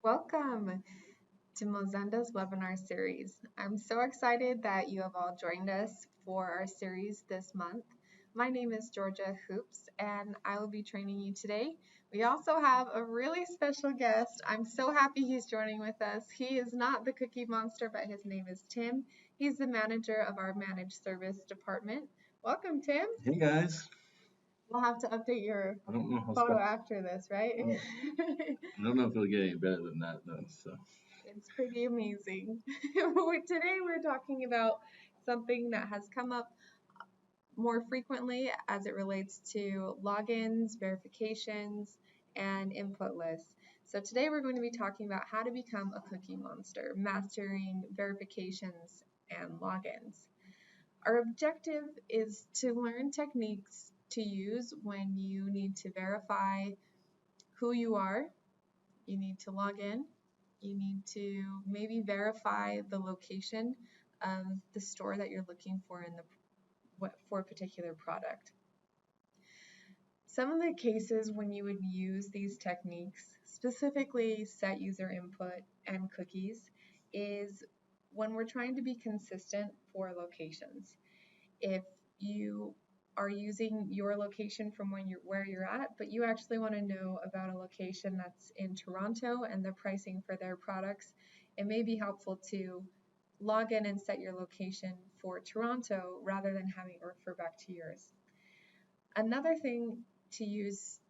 Welcome to Mozenda's webinar series. I'm so excited that you have all joined us for our series this month. My name is Georgia Hoops and I will be training you today. We also have a really special guest. I'm so happy he's joining with us. He is not the Cookie Monster, but his name is Tim. He's the manager of our managed service department. Welcome, Tim. Hey guys. We'll have to update your I don't know how photo spell. after this, right? I don't know if it'll get any better than that though. So It's pretty amazing. Today we're talking about something that has come up more frequently as it relates to logins, verifications, and input lists. So today we're going to be talking about how to become a cookie monster, mastering verifications and logins. Our objective is to learn techniques to use when you need to verify who you are, you need to log in, you need to maybe verify the location of the store that you're looking for for a particular product. Some of the cases when you would use these techniques, specifically set user input and cookies, is when we're trying to be consistent for locations. If you are using your location from where you're at, but you actually want to know about a location that's in Toronto and the pricing for their products, it may be helpful to log in and set your location for Toronto rather than having it refer back to yours. Another thing to use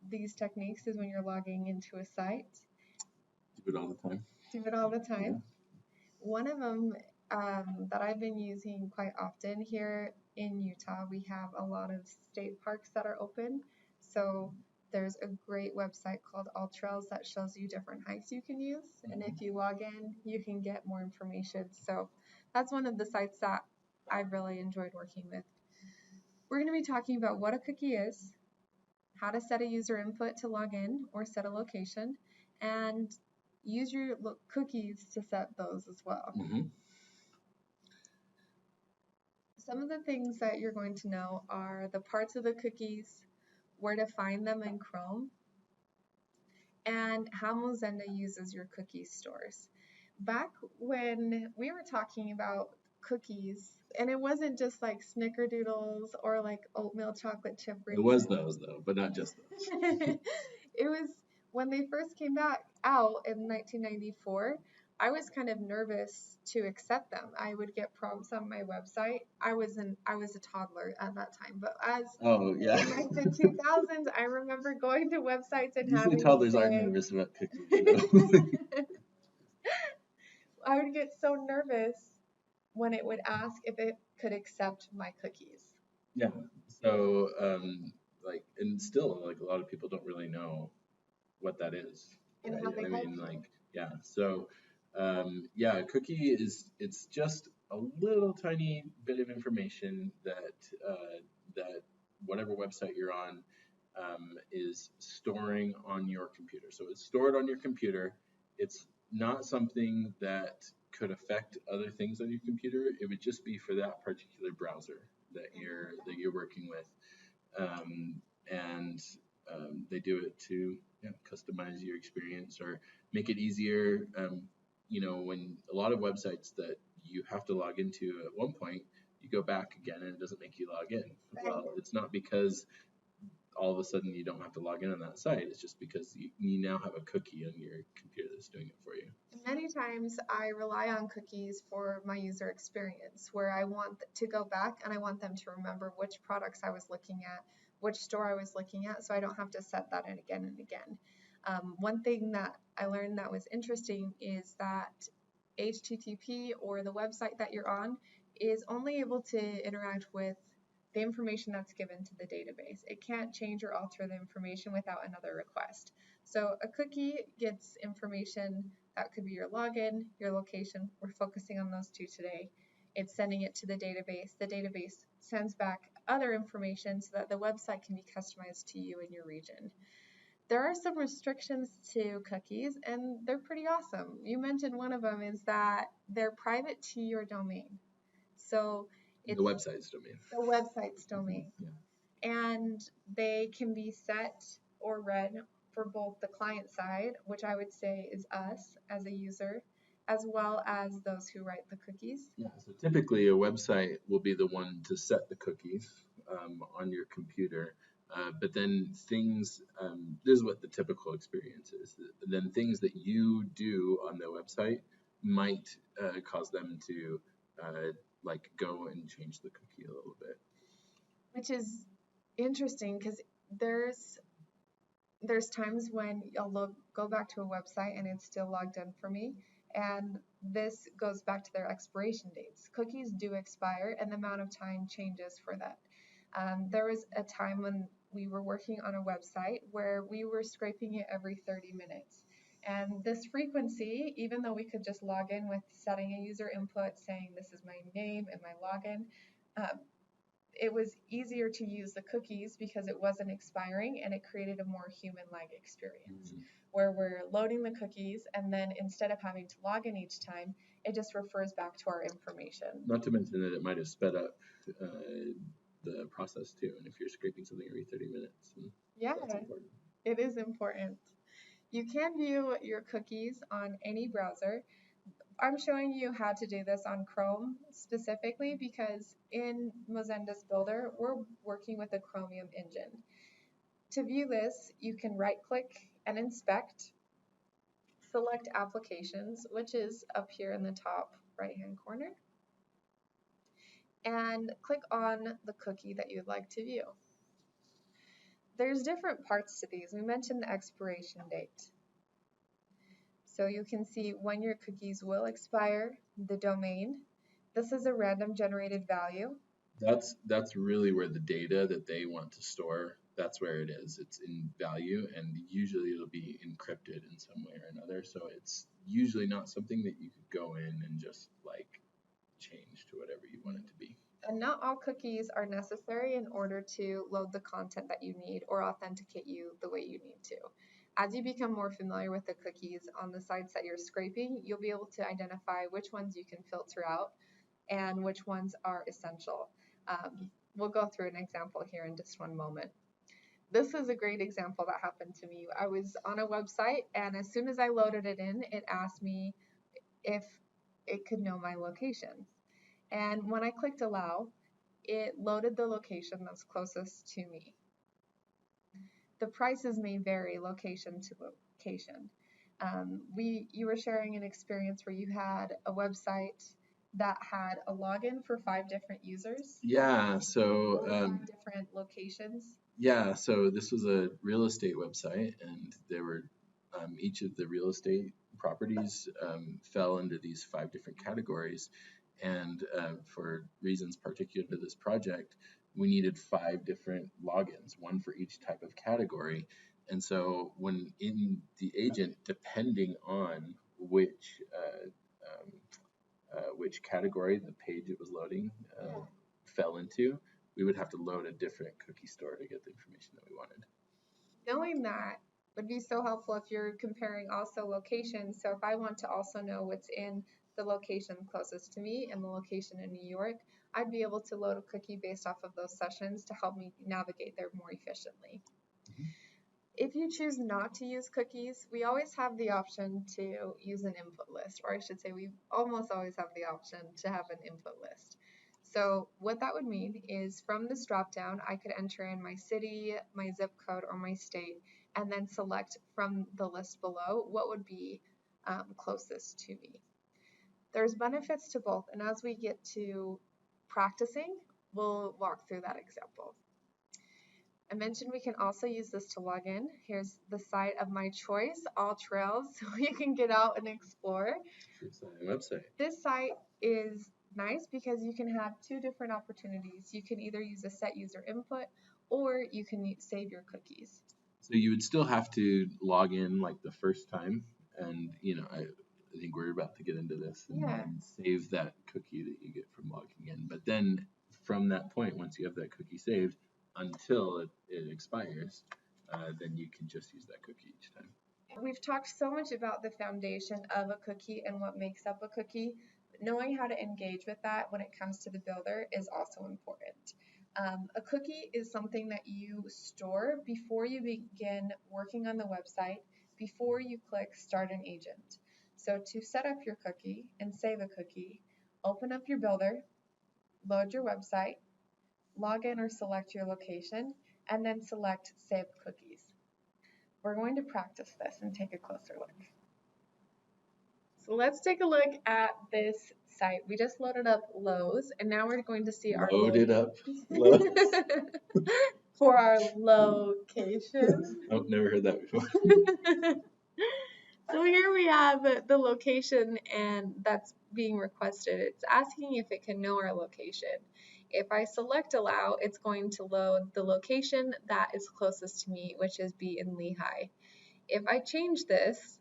these techniques is when you're logging into a site. do it all the time. Do it all the time. Yeah. One of them that I've been using quite often here in Utah, we have a lot of state parks that are open. So there's a great website called AllTrails that shows you different hikes you can use. And if you log in, you can get more information. So that's one of the sites that I've really enjoyed working with. We're going to be talking about what a cookie is, how to set a user input to log in or set a location, and use your cookies to set those as well. Some of the things that you're going to know are the parts of the cookies, where to find them in Chrome, and how Mozenda uses your cookie stores. Back when we were talking about cookies, and it wasn't just like snickerdoodles or like oatmeal chocolate chip It was those though, but not just those. It was when they first came back out in 1994. I was kind of nervous to accept them. I would get prompts on my website. I was a toddler at that time, but as in like the 2000s, I remember going to websites and Usually having toddlers to aren't say, nervous about cookies. I would get so nervous when it would ask if it could accept my cookies. Yeah. So and still like a lot of people don't really know what that is. And Right? how they I help mean, you. like, yeah. So, a cookie it's just a little tiny bit of information that whatever website you're on is storing on your computer. So it's stored on your computer. It's not something that could affect other things on your computer. It would just be for that particular browser that you're working with, and they do it to customize your experience or make it easier. When a lot of websites that you have to log into at one point, you go back again and it doesn't make you log in. Well, it's not because all of a sudden you don't have to log in on that site. It's just because you now have a cookie on your computer that's doing it for you. Many times I rely on cookies for my user experience, where I want to go back and I want them to remember which products I was looking at, which store I was looking at, so I don't have to set that in again and again. One thing that I learned that was interesting is that HTTP, or the website that you're on, is only able to interact with the information that's given to the database. It can't change or alter the information without another request. So a cookie gets information that could be your login, your location. We're focusing on those two today. It's sending it to the database. The database sends back other information so that the website can be customized to you and your region. There are some restrictions to cookies, and they're pretty awesome. You mentioned one of them is that they're private to your domain. So it's the website's domain. The website's domain. Yeah. And they can be set or read for both the client side, which I would say is us as a user, as well as those who write the cookies. Yeah, so typically a website will be the one to set the cookies on your computer, but then things, this is what the typical experience is. Then things that you do on the website might cause them to like go and change the cookie a little bit. Which is interesting because there's times when I'll go back to a website and it's still logged in for me. And this goes back to their expiration dates. Cookies do expire, and the amount of time changes for that. There was a time when we were working on a website where we were scraping it every 30 minutes. And this frequency, even though we could just log in with setting a user input saying this is my name and my login, it was easier to use the cookies because it wasn't expiring, and it created a more human-like experience where we're loading the cookies, and then instead of having to log in each time, it just refers back to our information. Not to mention that it might have sped up the process too, and if you're scraping something every 30 minutes, yeah, that's important. It is important. You can view your cookies on any browser. I'm showing you how to do this on Chrome specifically because in Mozenda's builder, we're working with a Chromium engine. To view this, you can right-click and inspect, select Applications, which is up here in the top right-hand corner, and click on the cookie that you'd like to view. There's different parts to these. We mentioned the expiration date. So you can see when your cookies will expire, the domain. This is a random generated value. That's really where the data that they want to store, that's where it is. It's in value, and usually it'll be encrypted in some way or another. So it's usually not something that you could go in and just like change to whatever you want it to be. And not all cookies are necessary in order to load the content that you need or authenticate you the way you need to. As you become more familiar with the cookies on the sites that you're scraping, you'll be able to identify which ones you can filter out and which ones are essential. We'll go through an example here in just one moment. This is a great example that happened to me. I was on a website, and as soon as I loaded it in, it asked me if it could know my location. And when I clicked allow, it loaded the location that's closest to me. The prices may vary location to location. You were sharing an experience where you had a website that had a login for 5 different users. Yeah, so 5 different locations. Yeah, so this was a real estate website, and there were each of the real estate properties fell into these 5 different categories, and for reasons particular to this project, we needed 5 different logins, one for each type of category. And so when in the agent, depending on which category the page it was loading fell into, we would have to load a different cookie store to get the information that we wanted. Knowing that would be so helpful if you're comparing also locations. So if I want to also know what's in the location closest to me and the location in New York, I'd be able to load a cookie based off of those sessions to help me navigate there more efficiently. If you choose not to use cookies, we always have the option to use an input list, or I should say we almost always have the option to have an input list. So what that would mean is from this dropdown, I could enter in my city, my zip code, or my state, and then select from the list below what would be closest to me. There's benefits to both, and as we get to practicing, we'll walk through that example. I mentioned we can also use this to log in. Here's the site of my choice, AllTrails, so you can get out and explore. Website. This site is nice because you can have 2 different opportunities. You can either use a set user input, or you can save your cookies. So you would still have to log in like the first time, and I think we're about to get into this and save that cookie that you get from logging in. But then from that point, once you have that cookie saved, until it expires, then you can just use that cookie each time. We've talked so much about the foundation of a cookie and what makes up a cookie. Knowing how to engage with that when it comes to the builder is also important. A cookie is something that you store before you begin working on the website, before you click Start an Agent. So to set up your cookie and save a cookie, open up your builder, load your website, log in or select your location, and then select Save Cookies. We're going to practice this and take a closer look. So let's take a look at this site. We just loaded up Lowe's, and now we're going to see our Loaded up Lowe's. for our location. I've never heard that before. So here we have the location, and that's being requested. It's asking if it can know our location. If I select allow, it's going to load the location that is closest to me, which is B in Lehigh. If I change this,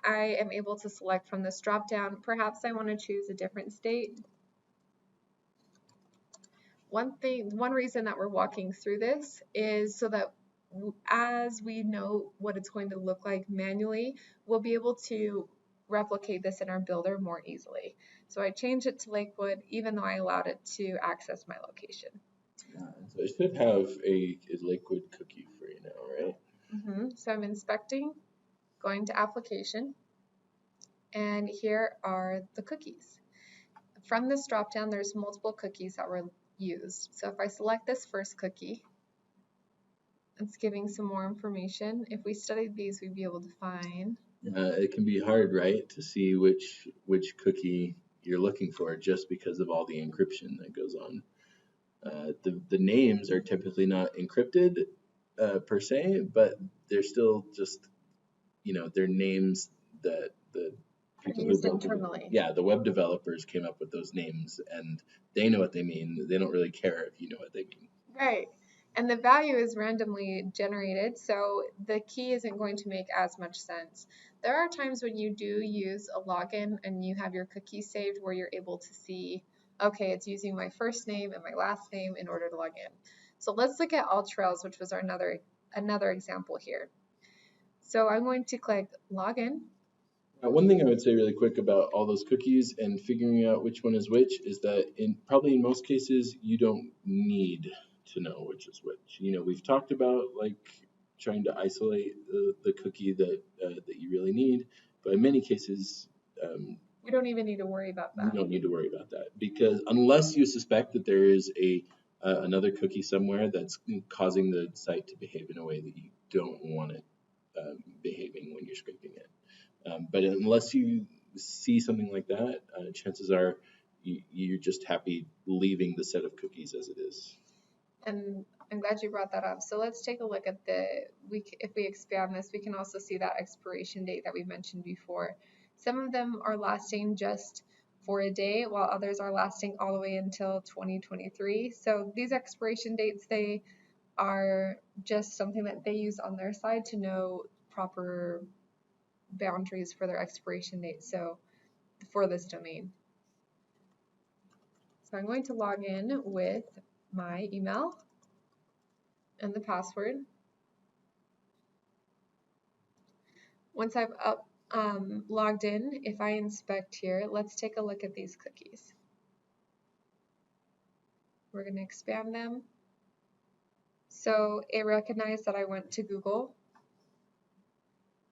I am able to select from this drop down. Perhaps I want to choose a different state. One reason that we're walking through this is so that as we know what it's going to look like manually, we'll be able to replicate this in our builder more easily. So I changed it to Lakewood, even though I allowed it to access my location. So I should have a Lakewood cookie for you now, right? So I'm inspecting, going to application, and here are the cookies. From this dropdown, there's multiple cookies that were used. So if I select this first cookie, it's giving some more information. If we studied these, we'd be able to find. It can be hard, right, to see which cookie you're looking for just because of all the encryption that goes on. The names are typically not encrypted per se, but they're still just, they're names that the people who built internally. the web developers came up with those names, and they know what they mean. They don't really care if you know what they mean. Right. And the value is randomly generated, so the key isn't going to make as much sense. There are times when you do use a login and you have your cookie saved where you're able to see, okay, it's using my first name and my last name in order to log in. So let's look at AllTrails, which was our another example here. So I'm going to click login. One thing I would say really quick about all those cookies and figuring out which one is which is that probably in most cases you don't need to know which is which. We've talked about like trying to isolate the cookie that you really need, but in many cases we don't even need to worry about that. You don't need to worry about that, because unless you suspect that there is another cookie somewhere that's causing the site to behave in a way that you don't want it behaving when you're scraping it. But unless you see something like that, chances are you're just happy leaving the set of cookies as it is. And I'm glad you brought that up. So let's take a look at if we expand this, we can also see that expiration date that we mentioned before. Some of them are lasting just for a day, while others are lasting all the way until 2023. So these expiration dates, they are just something that they use on their side to know proper boundaries for their expiration date. So for this domain. So I'm going to log in with my email and the password. Once I've logged in, if I inspect here, let's take a look at these cookies. We're going to expand them. So it recognized that I went to Google.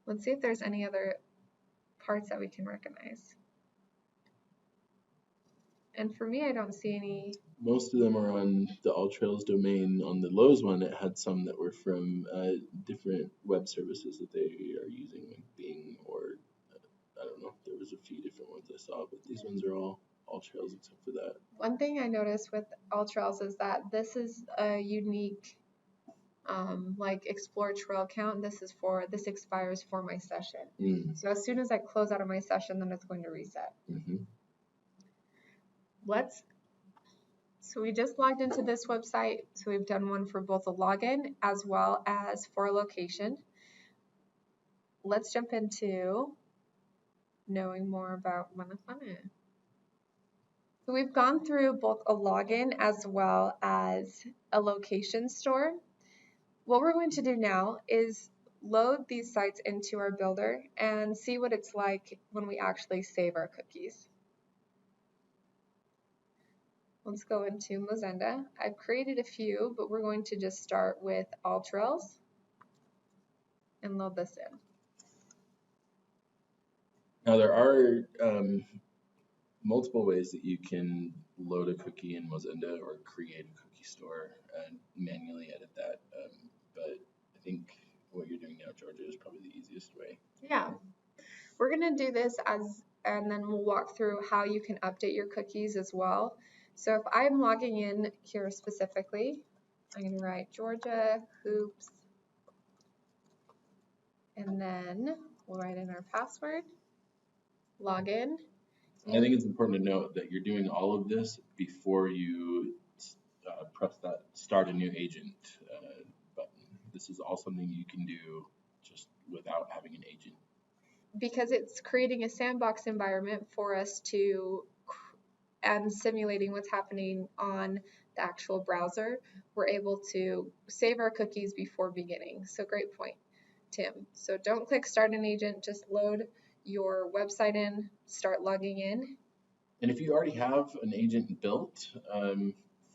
Let's see if there's any other parts that we can recognize. And for me, I don't see any. Most of them are on the AllTrails domain. On the Lowe's one, it had some that were from different web services that they are using, like Bing or I don't know. There was a few different ones I saw, but these ones are all AllTrails except for that. One thing I noticed with AllTrails is that this is a unique, like Explore Trail count. This expires for my session. So as soon as I close out of my session, then it's going to reset. So we just logged into this website. So we've done one for both a login as well as for a location. Let's jump into knowing more about Manafana. So we've gone through both a login as well as a location store. What we're going to do now is load these sites into our builder and see what it's like when we actually save our cookies. Let's go into Mozenda. I've created a few, but we're going to just start with AllTrails and load this in. Now there are multiple ways that you can load a cookie in Mozenda or create a cookie store and manually edit that. But I think what you're doing now, Georgia, is probably the easiest way. Yeah, we're gonna do this and then we'll walk through how you can update your cookies as well. So if I'm logging in here specifically, I'm gonna write Georgia hoops, and then we'll write in our password, log in. I think it's important to note that you're doing all of this before you press that start a new agent button. This is all something you can do just without having an agent. Because it's creating a sandbox environment for us to and simulating what's happening on the actual browser, we're able to save our cookies before beginning. So great point, Tim. So don't click start an agent, just load your website in, start logging in. And if you already have an agent built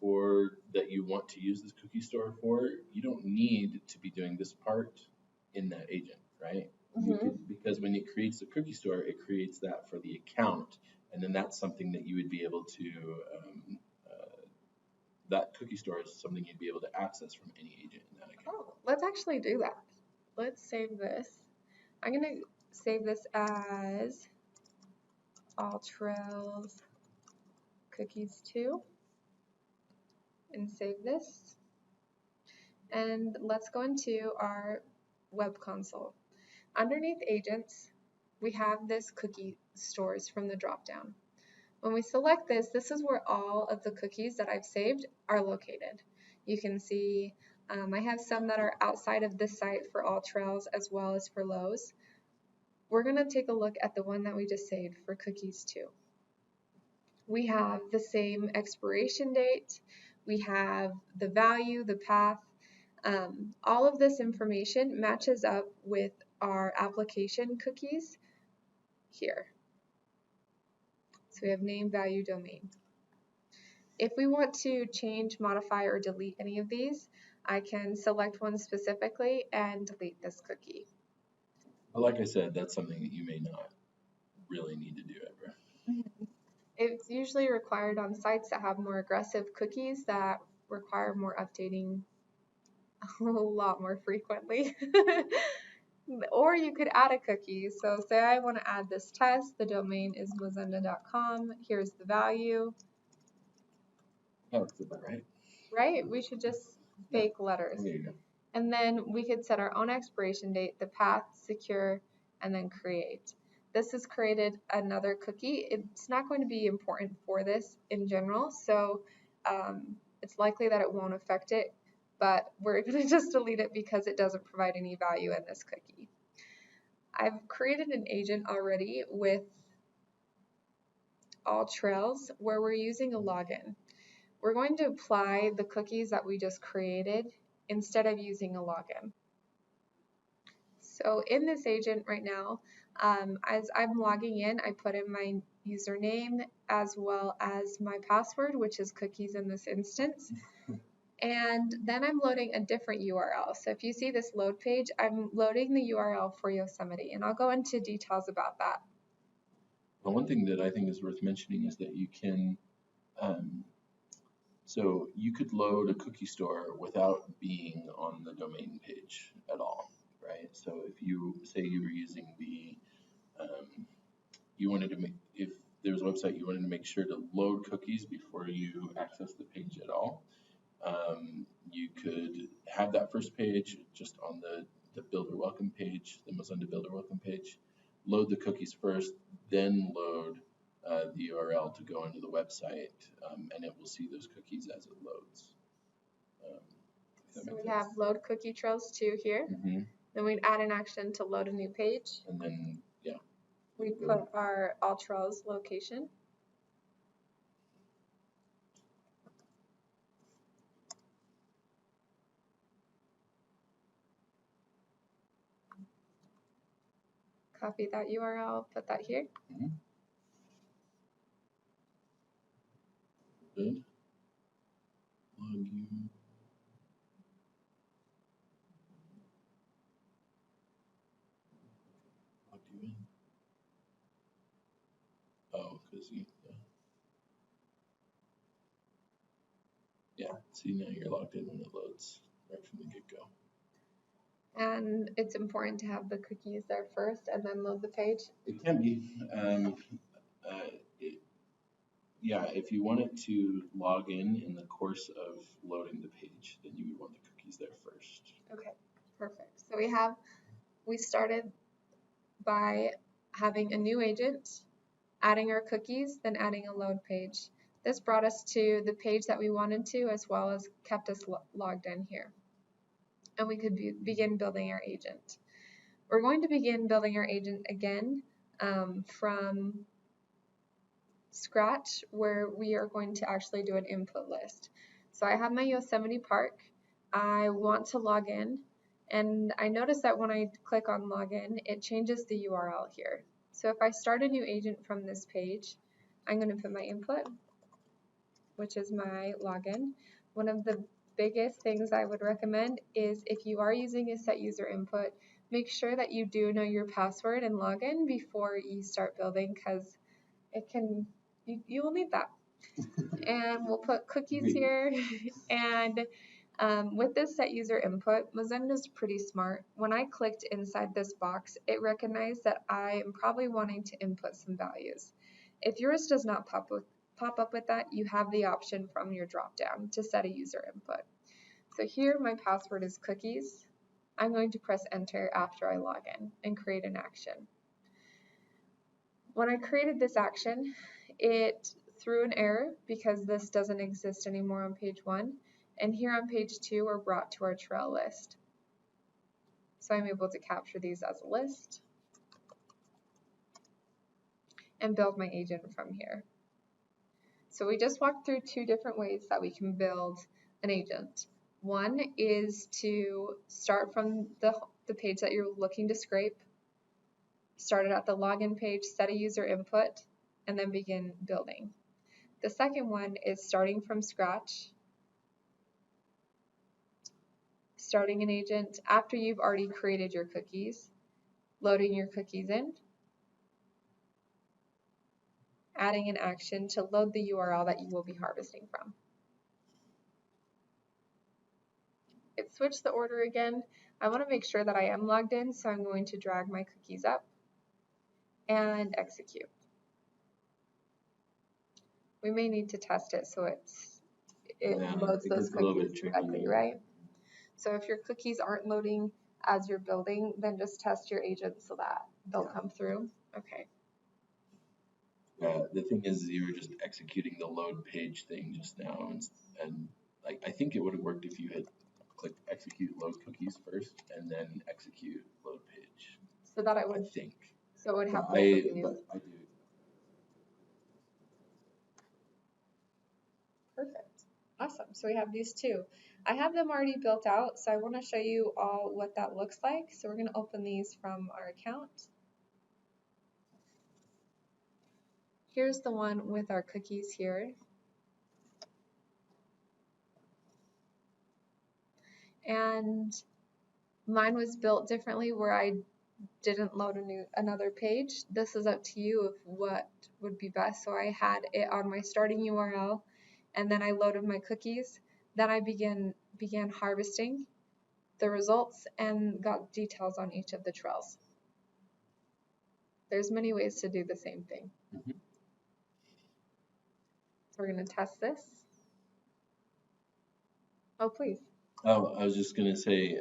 for that you want to use this cookie store for, you don't need to be doing this part in that agent, right? Because when it creates the cookie store, it creates that for the account, and then that's something that you would be able to that cookie store is something you'd be able to access from any agent in that account. Oh, let's actually do that. Let's save this. I'm gonna save this as AllTrails cookies 2 and save this. And let's go into our web console. Underneath agents, we have this cookie stores from the dropdown. When we select this, this is where all of the cookies that I've saved are located. You can see I have some that are outside of this site for AllTrails as well as for Lowe's. We're going to take a look at the one that we just saved for cookies 2. We have the same expiration date, we have the value, the path. All of this information matches up with our application cookies here. So we have name, value, domain. If we want to change, modify, or delete any of these, I can select one specifically and delete this cookie. But like I said, that's something that you may not really need to do ever. It's usually required on sites that have more aggressive cookies that require more updating a lot more frequently. Or you could add a cookie. So say I want to add this test, the domain is mozenda.com, here's the value. Oh, that's about right. Right? We should just fake letters. There you go. And then we could set our own expiration date, the path, secure, and then create. This has created another cookie. It's not going to be important for this in general, so it's likely that it won't affect it, but we're going to just delete it because it doesn't provide any value in this cookie. I've created an agent already with AllTrails where we're using a login. We're going to apply the cookies that we just created instead of using a login. So in this agent right now, as I'm logging in, I put in my username as well as my password, which is cookies in this instance. And then I'm loading a different URL. So if you see this load page, I'm loading the URL for Yosemite, and I'll go into details about that. Well, one thing that I think is worth mentioning is that you can, so you could load a cookie store without being on the domain page at all, right? So if you say you were using the, you wanted to make, if there's a website you wanted to make sure to load cookies before you access the page at all, you could have that first page just on the Builder Welcome page, the Mozenda Builder Welcome page, load the cookies first, then load the URL to go into the website, and it will see those cookies as it loads. So we have load cookie trails 2 here. Then we'd add an action to load a new page. And then, yeah. We put our AllTrails location. Copy that URL, put that here. Good. login. Logged you in. Oh, because you, yeah. See, now you're logged in when it loads right from the get-go. And it's important to have the cookies there first and then load the page. It can be. It, yeah, if you wanted to log in the course of loading the page, then you would want the cookies there first. Okay, perfect. So we started by having a new agent, adding our cookies, then adding a load page. This brought us to the page that we wanted to, as well as kept us logged in here. And we could begin building our agent. We're going to begin building our agent again from scratch, where we are going to actually do an input list. So I have my Yosemite Park. I want to log in, and I notice that when I click on login, it changes the URL here. So if I start a new agent from this page, I'm going to put my input, which is my login. One of the biggest things I would recommend is, if you are using a set user input, make sure that you do know your password and login before you start building, because you will need that. And we'll put cookies here. And with this set user input, Mozenda is pretty smart. When I clicked inside this box, it recognized that I am probably wanting to input some values. If yours does not pop up with that, you have the option from your dropdown to set a user input. So here my password is cookies. I'm going to press enter after I log in and create an action. When I created this action, it threw an error because this doesn't exist anymore on page 1. And here on page 2, we're brought to our trail list. So I'm able to capture these as a list and build my agent from here. So we just walked through 2 different ways that we can build an agent. One is to start from the page that you're looking to scrape, start it at the login page, set a user input, and then begin building. The second one is starting from scratch, starting an agent after you've already created your cookies, loading your cookies in, adding an action to load the URL that you will be harvesting from. It switched the order again. I want to make sure that I am logged in, so I'm going to drag my cookies up and execute. We may need to test it so it loads those cookies correctly, right? So if your cookies aren't loading as you're building, then just test your agent so that they'll come through. Okay. The thing is, you were just executing the load page thing just now, and like I think it would have worked if you had clicked execute load cookies first and then execute load page. So that it would. I think. So it would have both of these. I do. Perfect. Awesome. So we have these 2. I have them already built out, so I want to show you all what that looks like. So we're going to open these from our account. Here's the one with our cookies here. And mine was built differently, where I didn't load another page. This is up to you of what would be best. So I had it on my starting URL, and then I loaded my cookies. Then I began harvesting the results and got details on each of the trails. There's many ways to do the same thing. Mm-hmm. So we're going to test this. Oh, please. Oh, I was just going to say,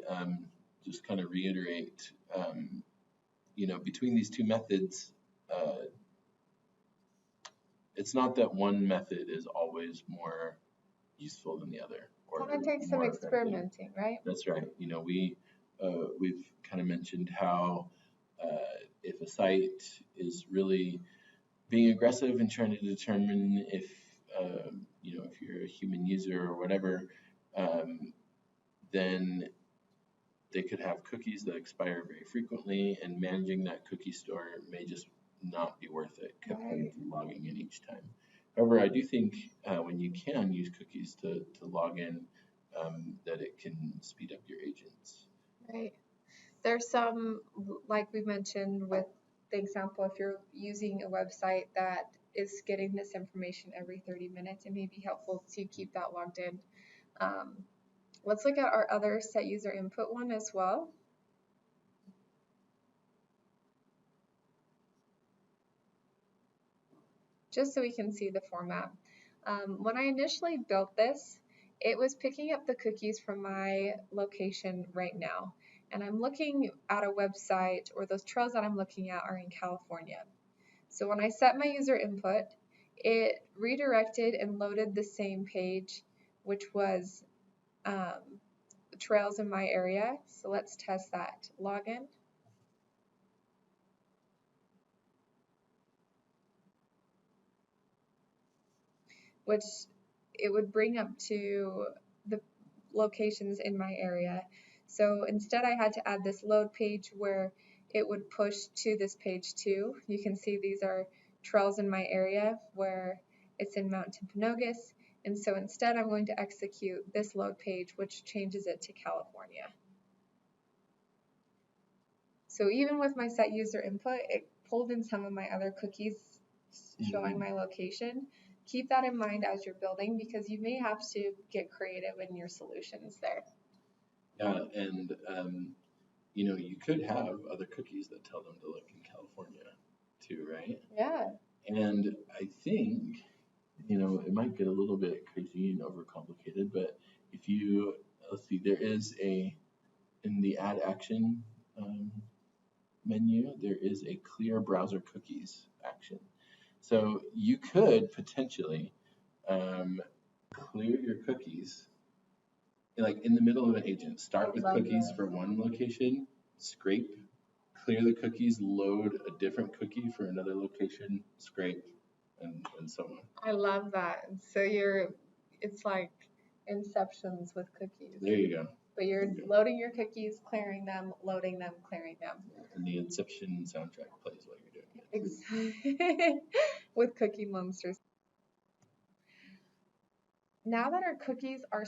just kind of reiterate, between these 2 methods, it's not that one method is always more useful than the other. Or it takes some experimenting, right? That's right. We've kind of mentioned how if a site is really being aggressive and trying to determine if you're a human user or whatever, then they could have cookies that expire very frequently, and managing that cookie store may just not be worth it compared to logging in each time. However, I do think when you can use cookies to log in, that it can speed up your agents. Right. There's some, like we mentioned with the example, if you're using a website that is getting this information every 30 minutes, it may be helpful to keep that logged in. Um, let's look at our other set user input one as well. Just so we can see the format. When I initially built this, it was picking up the cookies from my location right now. And I'm looking at a website, or those trails that I'm looking at are in California. So when I set my user input, it redirected and loaded the same page, which was trails in my area. So let's test that. Login. Which it would bring up to the locations in my area. So instead I had to add this load page where it would push to this page too. You can see these are trails in my area where it's in Mount Timpanogos. And so instead I'm going to execute this load page, which changes it to California. So even with my set user input, it pulled in some of my other cookies showing my location. Keep that in mind as you're building because you may have to get creative in your solutions there. Yeah, and you could have other cookies that tell them to look in California too, right? Yeah. And I think, it might get a little bit crazy and overcomplicated, but if you, let's see, there is in the add action menu, there is a clear browser cookies action. So you could potentially clear your cookies like in the middle of an agent. Start with cookies for one location, scrape, clear the cookies, load a different cookie for another location, scrape, and so on. I love that. So it's like inceptions with cookies. There you go. But you're loading your cookies, clearing them, loading them, clearing them. And the Inception soundtrack plays while you're doing it. Exactly. With Cookie Monsters. Now that our cookies are,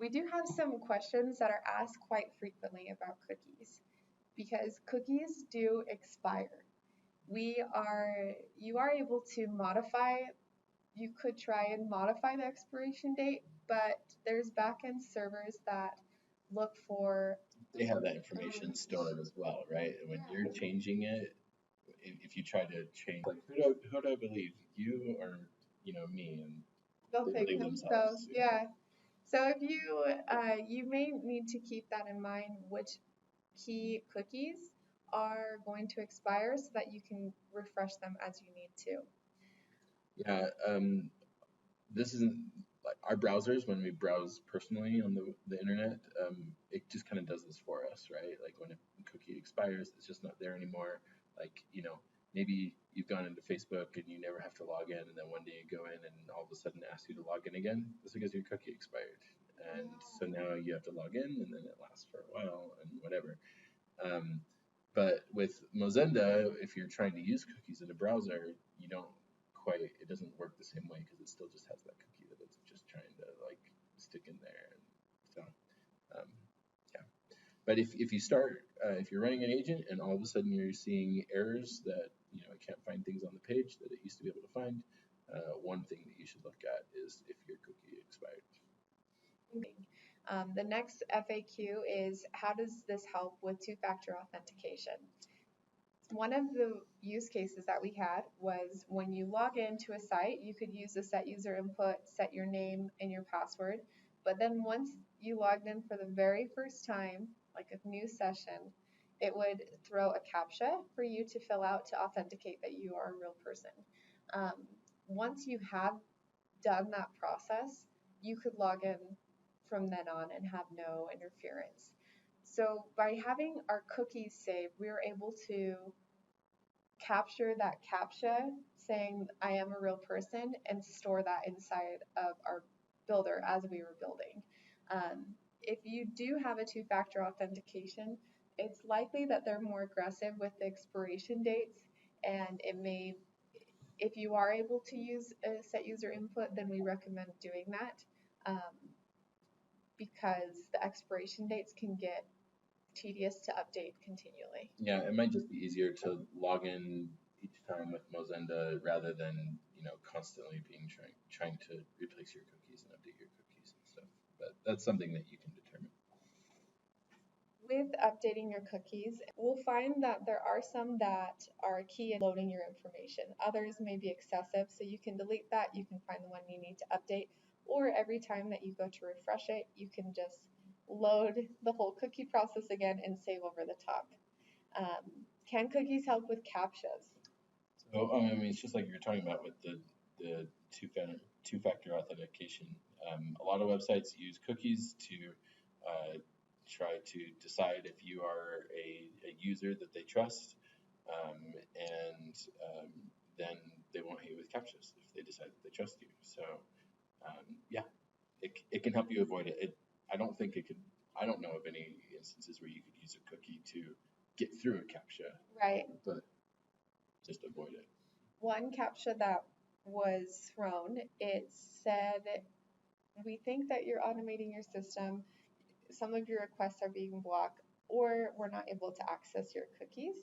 we do have some questions that are asked quite frequently about cookies because cookies do expire. You are able to modify, you could try and modify the expiration date, but there's backend servers that look for. They have that information stored as well, right? And when you're changing it, if you try to change, like who do I believe, you or me, and they'll pick themselves. Yeah. So if you may need to keep that in mind, which key cookies are going to expire so that you can refresh them as you need to. Yeah, this isn't like our browsers when we browse personally on the internet. It just kind of does this for us, right? Like when a cookie expires, it's just not there anymore. Like maybe you've gone into Facebook and you never have to log in, and then one day you go in and all of a sudden it asks you to log in again. That's because your cookie expired, and so now you have to log in, and then it lasts for a while and whatever. But with Mozenda, if you're trying to use cookies in a browser, you don't quite, it doesn't work the same way because it still just has that cookie that it's just trying to like stick in there. And so, um, yeah. But if you start, if you're running an agent and all of a sudden you're seeing errors that, it can't find things on the page that it used to be able to find, one thing that you should look at is if your cookie expired. The next FAQ is how does this help with two-factor authentication? One of the use cases that we had was when you log into a site, you could use the set user input, set your name and your password. But then once you logged in for the very first time, like a new session, it would throw a CAPTCHA for you to fill out to authenticate that you are a real person. Once you have done that process, you could log in from then on and have no interference. So by having our cookies saved, we were able to capture that CAPTCHA saying I am a real person and store that inside of our builder as we were building. If you do have a two-factor authentication, it's likely that they're more aggressive with the expiration dates and it may If you are able to use a set user input, then we recommend doing that, because the expiration dates can get tedious to update continually. Yeah, it might just be easier to log in each time with Mozenda rather than, constantly being trying to replace your cookies and update your cookies and stuff. But that's something that you can determine. With updating your cookies, we'll find that there are some that are key in loading your information. Others may be excessive, so you can delete that. You can find the one you need to update, or every time that you go to refresh it, you can just load the whole cookie process again and save over the top. Can cookies help with CAPTCHAs? So, I mean, it's just like you're talking about with the two-factor authentication. A lot of websites use cookies to try to decide if you are a user that they trust, and then they won't hit you with CAPTCHAs if they decide that they trust you. So, yeah, it can help you avoid it. I don't think it could. I don't know of any instances where you could use a cookie to get through a CAPTCHA, Right. but just avoid it. One CAPTCHA that was thrown, it said, we think that you're automating your system. Some of your requests are being blocked, or we're not able to access your cookies.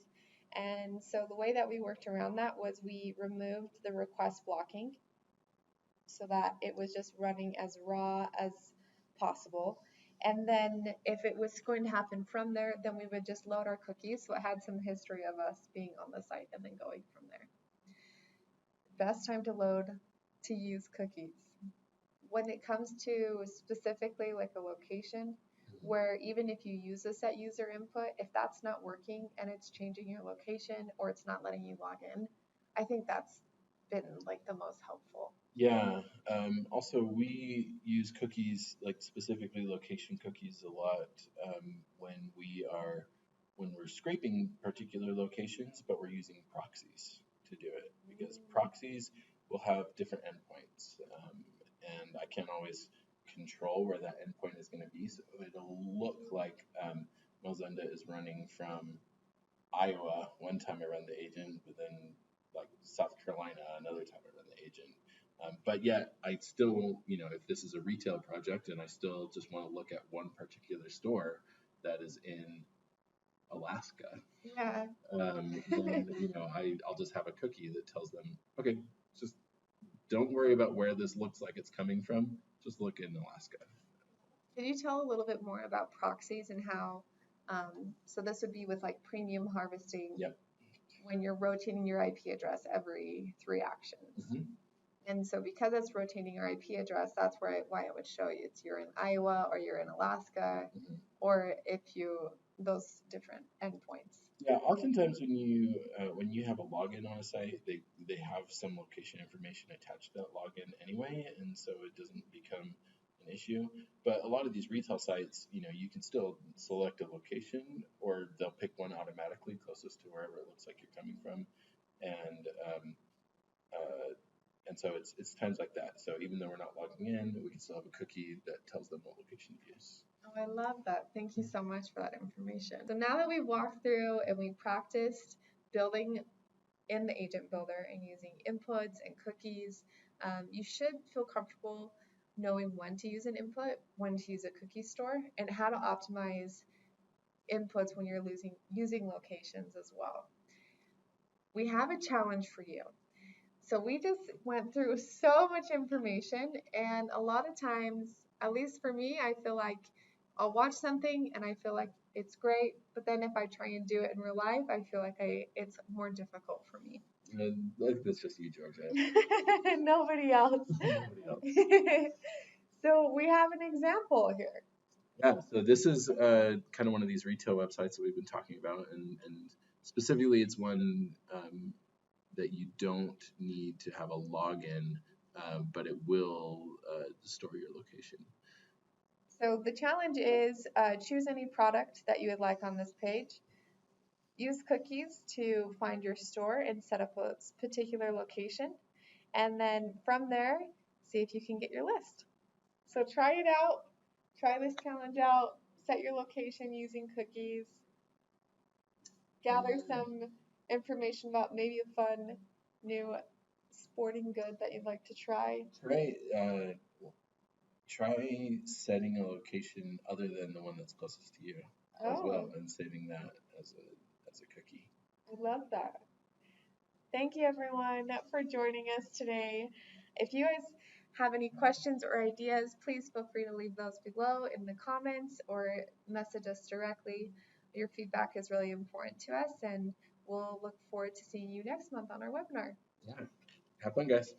And so the way that we worked around that was we removed the request blocking so that it was just running as raw as possible. And then if it was going to happen from there, then we would just load our cookies. So it had some history of us being on the site and then going from there. Best time to load to use cookies. When it comes to specifically like a location, where even if you use a set user input, if that's not working and it's changing your location or it's not letting you log in, I think that's been like the most helpful. Yeah. Also, we use cookies, like specifically location cookies, a lot when we're scraping particular locations, but we're using proxies to do it because proxies will have different endpoints, and I can't always control where that endpoint is going to be. So it'll look like Mozenda is running from Iowa one time I run the agent, but then like South Carolina another time I run the agent. But yet, I still, if this is a retail project and I still just want to look at one particular store that is in Alaska, Yeah. then I'll just have a cookie that tells them, okay, just don't worry about where this looks like it's coming from. Just look in Alaska. Can you tell a little bit more about proxies and how? So this would be with like premium harvesting. Yep. When you're rotating your IP address every 3 actions. Mm-hmm. And so because it's rotating your IP address, that's why it would show you it's you're in Iowa or you're in Alaska, Mm-hmm. or if those different endpoints. Yeah, oftentimes when you have a login on a site, they have some location information attached to that login anyway, and so it doesn't become an issue. But a lot of these retail sites, you can still select a location, or they'll pick one automatically closest to wherever it looks like you're coming from, and and so it's times like that. So even though we're not logging in, we can still have a cookie that tells them what location to use. Oh, I love that. Thank you so much for that information. So now that we've walked through and we practiced building in the agent builder and using inputs and cookies, you should feel comfortable knowing when to use an input, when to use a cookie store, and how to optimize inputs when you're using locations as well. We have a challenge for you. So we just went through so much information, and a lot of times, at least for me, I feel like I'll watch something and I feel like it's great, but then if I try and do it in real life, I feel like it's more difficult for me. That's just you, Georgia. Nobody else. Nobody else. So we have an example here. Yeah, so this is kind of one of these retail websites that we've been talking about, and specifically, it's one that you don't need to have a login, but it will store your location. So the challenge is choose any product that you would like on this page. Use cookies to find your store and set up a particular location. And then from there, see if you can get your list. So try it out. Try this challenge out. Set your location using cookies. Gather some information about maybe a fun new sporting good that you'd like to try? Try setting a location other than the one that's closest to you as well, and saving that as a cookie. I love that. Thank you everyone for joining us today. If you guys have any questions or ideas, please feel free to leave those below in the comments or message us directly. Your feedback is really important to us, and we'll look forward to seeing you next month on our webinar. Yeah. Have fun, guys.